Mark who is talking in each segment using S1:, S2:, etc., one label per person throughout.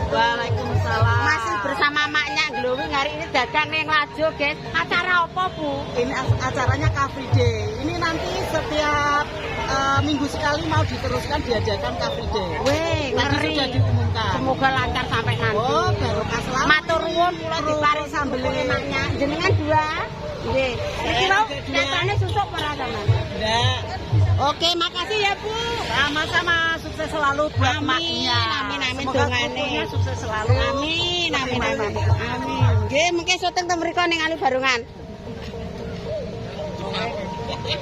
S1: Waalaikumsalam.
S2: Masih bersama maknya Glowing hari ini dagang yang Lajo, guys. Acara apa, Bu?
S1: Ini acaranya Car Free Day. Ini nanti setiap minggu sekali mau diteruskan diadakan Car Free Day.
S2: Weh, ngeri.
S1: Sudah diumumkan.
S2: Semoga lancar sampai nanti.
S1: Oh, barokah selamat.
S2: Matur nuwun kula diparing sambel maknya. Jenengan dua. Nggih. Iki lho, datane susuk para sampean.
S1: Enggak.
S2: Oke, makasih ya, Bu.
S1: Sama-sama, sukses selalu buat maknya.
S2: Amin,
S1: Semoga
S2: dongane.
S1: kukunya sukses selalu.
S2: Amin. Nggih, mengke syuting teng mriku ning Ali Barungan.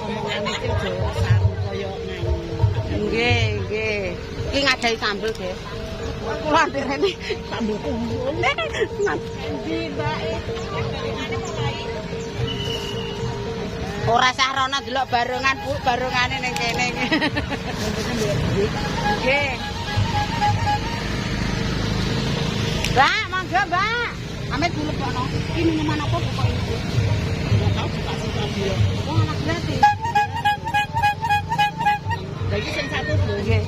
S1: Omongan iki Jawa saru koyo nyanyi.
S2: Nggih. Iki ngadahi sambel, guys. Kula andirene sambel kumpul. Endi, Mbak? Ora sah rono delok barungan, Bu, barungane ning kene. Nggih. Mbak, monggo, Mbak. Amit dulu kono. Ini minuman apa Bu kok ini?
S1: Enggak tahu dikasih radio.
S2: Oh, anak gratis.
S1: Lagi sing satu, Bu.
S2: Nggih.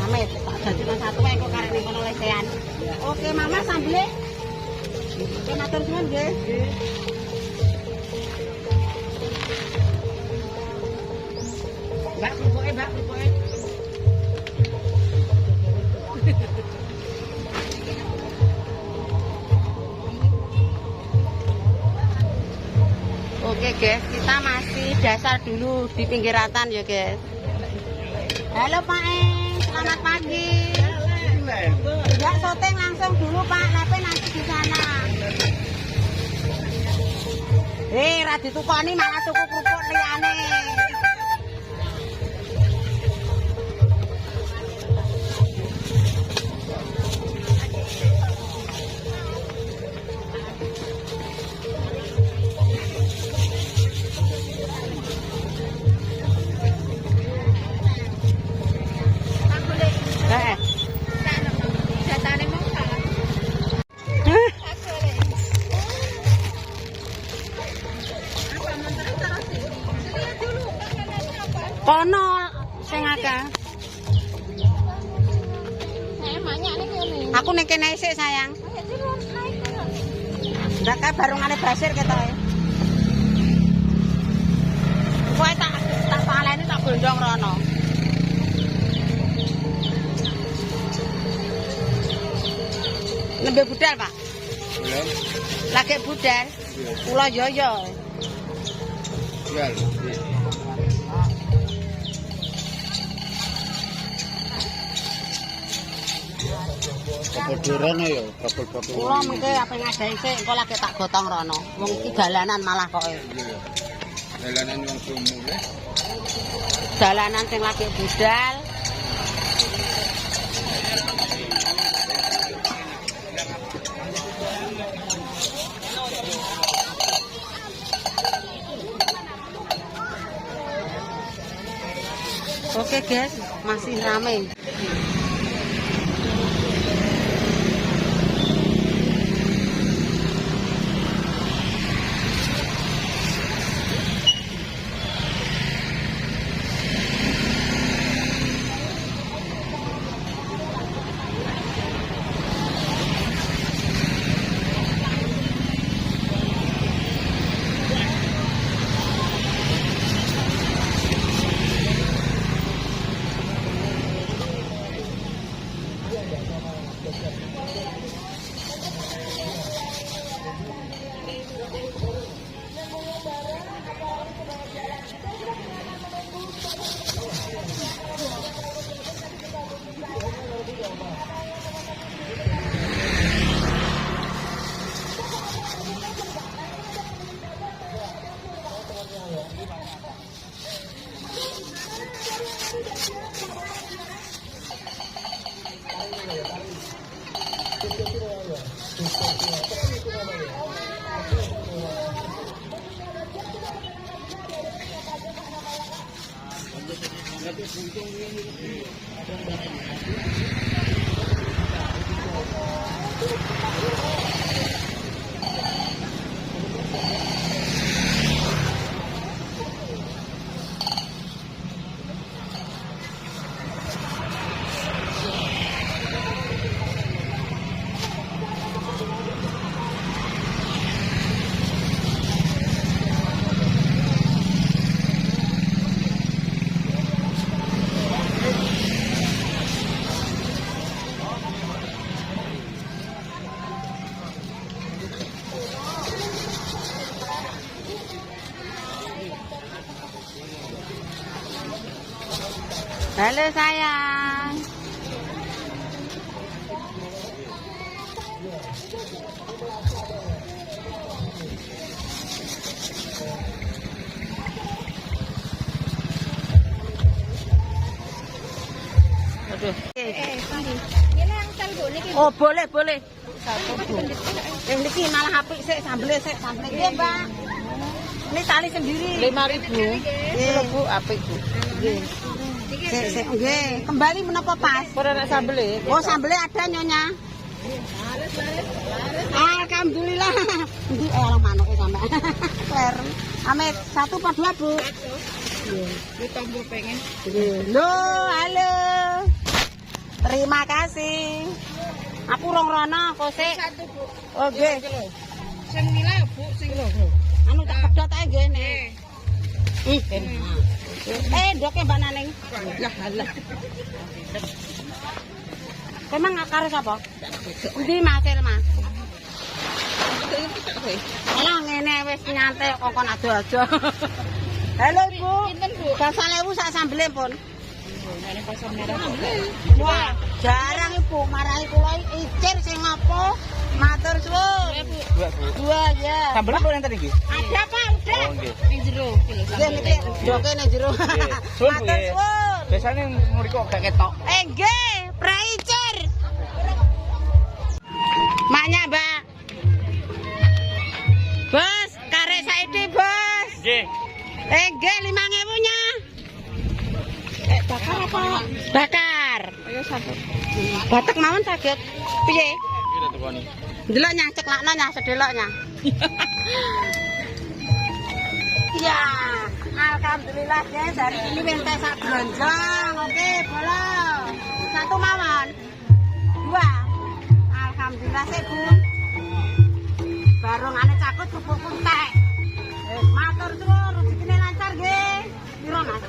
S2: Amit, tak jajukan satu wae kok karene kono lesehan. Oke, Mama sambele. Oke, matur suwun nggih. Mbak, kerupuknya, Mbak, kerupuknya. Oke, guys, kita masih dasar dulu di pinggiratan ya, guys. Halo, Pak Eng, selamat pagi. Enggak syuting langsung dulu, Pak. Lepe nanti di sana. Ra ditukoni malah tuku kerupuk liyane. Kono sing akeh. Aku ning kene isik, sayang. Ndak kae barungane Basir ketoke. Kowe tak paleni tak gondong rono. Nembe budal, Pak.
S3: Belum.
S2: Lagi budal. Kula yoyo.
S3: Jual. Kabel rono ya, kabel-kabel.
S2: Kula mengke ape ngadahi sik engko lagi tak gotong rono. Wong iki dalanan malah kok.
S3: Jalanan wong sumu ya.
S2: Dalanan sing lagi budal. Oke, guys, masih ramai. Halo sayang. Aduh. Oh, boleh, boleh. Yang niki malah apik sik sambele sik sambele. Nggih, Mbak. Ini tali sendiri. 5.000. Nggih, Bu, apik, Bu. Nggih. Sik, nggih. Kembali menapa pas? Ora nek sambele. Oh, sambele ada nyonya. Alhamdulillah. Ndi orang manuke sampe. Kler. Ame 1 apa 2, Bu? Nggih. Iki tombol pengen. Nggih. Loh, halo. Terima kasih. Aku rong rono kose. 1, Bu. Oh, nggih. Sing nila, Bu, sing lho. Anu tak pedhot ae nggih nek. Ndoke Mbak Naning. Lah, halah. Emang akare sapa? Endi Mas Mas? Alah ngene wis nyantai kok ado-ado. Halo Ibu. Pinten Bu? 10.000 sak sambele pun. Wah, jarang Ibu marahi kula icir sing apa? Matur suwun. 2 ya.
S4: Sambel kok enten iki?
S2: Ada Pak, udah.
S4: Oh nggih.
S2: Ning jero. Nggih niki ndoke ning jero. Matur suwun.
S4: Biasane mriku gak ketok.
S2: Nggih, praicir. Maknya, Mbak. Bos, karek saiki, Bos.
S4: Nggih.
S2: Nggih, 5.000-nya. Bakar apa? Bakar. Ayo satu. Batek mawon saged. Piye?
S4: Pira tukone?
S2: Delok nyang ceklakno nyang sedeloknya. Ya, alhamdulillah guys, hari ini minta sak bronjong. Oke, boleh. 1 mawon. 2. Alhamdulillah sih, Bu. Barungane cakut pupuk entek. Matur suwun, rezekine lancar nggih. Piro, Mas?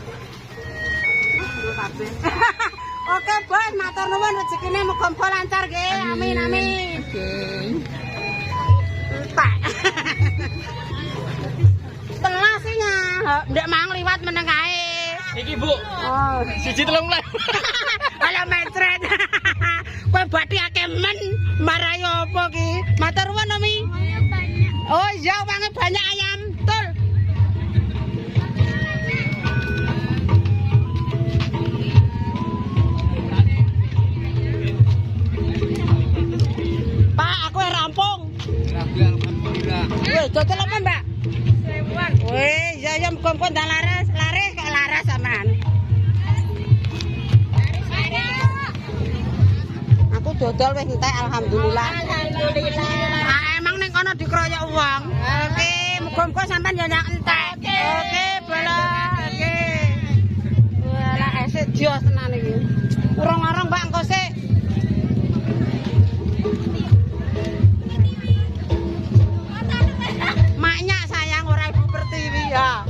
S2: Oke, Bos, matur nuwun rezekine muga-muga lancar nggih. Amin, amin. Entek. Tengah sih nya. Ndek mang liwat meneng kae.
S4: Iki Bu.
S2: Oh,
S4: 1.30.
S2: ala metret. Kowe bathi akeh men marai apa ki? Matur nuwun, Mi. Oh iya, wangi banyak ayam. Betul. Pak, aku rampung.
S3: Alhamdulillah.
S2: Wih, total apa, Mbak? 1.000-an. Wih, ya muga-muga ndak laris kok laras sampean. Aku dodol wis entek alhamdulillah. Alhamdulillah. Emang ning kono dikeroyok wong. Oke, muga-muga sampean ya nyak entek. Oke, boleh. Oke. Walah esuk jos tenan iki. Urung-urung Mbak engko sik. Maknya sayang ora Ibu Pertiwi ya.